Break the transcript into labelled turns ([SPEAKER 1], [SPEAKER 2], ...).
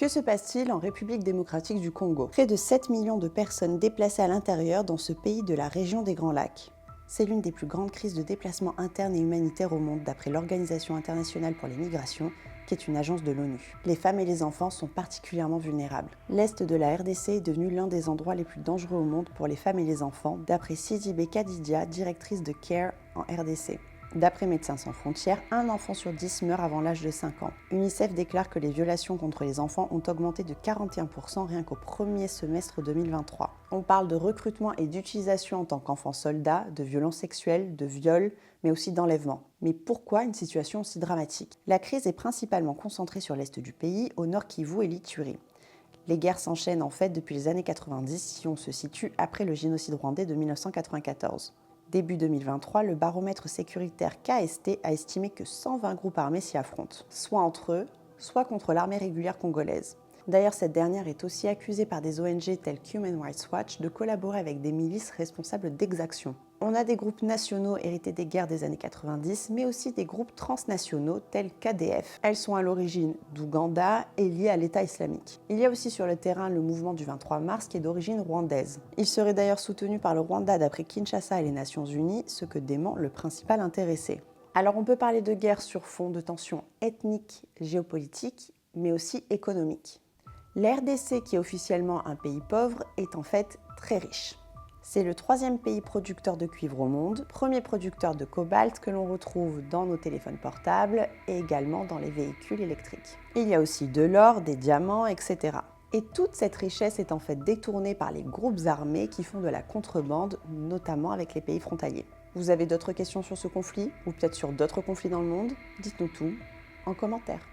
[SPEAKER 1] Que se passe-t-il en République démocratique du Congo? Près de 7 millions de personnes déplacées à l'intérieur dans ce pays de la région des Grands Lacs. C'est l'une des plus grandes crises de déplacement interne et humanitaire au monde d'après l'Organisation internationale pour les migrations, qui est une agence de l'ONU. Les femmes et les enfants sont particulièrement vulnérables. L'Est de la RDC est devenu l'un des endroits les plus dangereux au monde pour les femmes et les enfants, d'après Sidibé Kadidia, directrice de CARE en RDC. D'après Médecins sans frontières, un enfant sur 10 meurt avant l'âge de 5 ans. UNICEF déclare que les violations contre les enfants ont augmenté de 41% rien qu'au premier semestre 2023. On parle de recrutement et d'utilisation en tant qu'enfant soldat, de violences sexuelles, de viols, mais aussi d'enlèvement. Mais pourquoi une situation aussi dramatique? La crise est principalement concentrée sur l'est du pays, au nord Kivu et l'Ituri. Les guerres s'enchaînent en fait depuis les années 90 si on se situe après le génocide rwandais de 1994. Début 2023, le baromètre sécuritaire KST a estimé que 120 groupes armés s'y affrontent, soit entre eux, soit contre l'armée régulière congolaise. D'ailleurs, cette dernière est aussi accusée par des ONG telles qu'Human Rights Watch de collaborer avec des milices responsables d'exactions. On a des groupes nationaux hérités des guerres des années 90, mais aussi des groupes transnationaux tels qu'ADF. Elles sont à l'origine d'Ouganda et liées à l'État islamique. Il y a aussi sur le terrain le mouvement du 23 mars qui est d'origine rwandaise. Il serait d'ailleurs soutenu par le Rwanda d'après Kinshasa et les Nations Unies, ce que dément le principal intéressé. Alors on peut parler de guerre sur fond de tensions ethniques, géopolitiques, mais aussi économiques. La RDC, qui est officiellement un pays pauvre, est en fait très riche. C'est le 3e pays producteur de cuivre au monde, premier producteur de cobalt que l'on retrouve dans nos téléphones portables et également dans les véhicules électriques. Il y a aussi de l'or, des diamants, etc. Et toute cette richesse est en fait détournée par les groupes armés qui font de la contrebande, notamment avec les pays frontaliers. Vous avez d'autres questions sur ce conflit ou peut-être sur d'autres conflits dans le monde? Dites-nous tout en commentaire.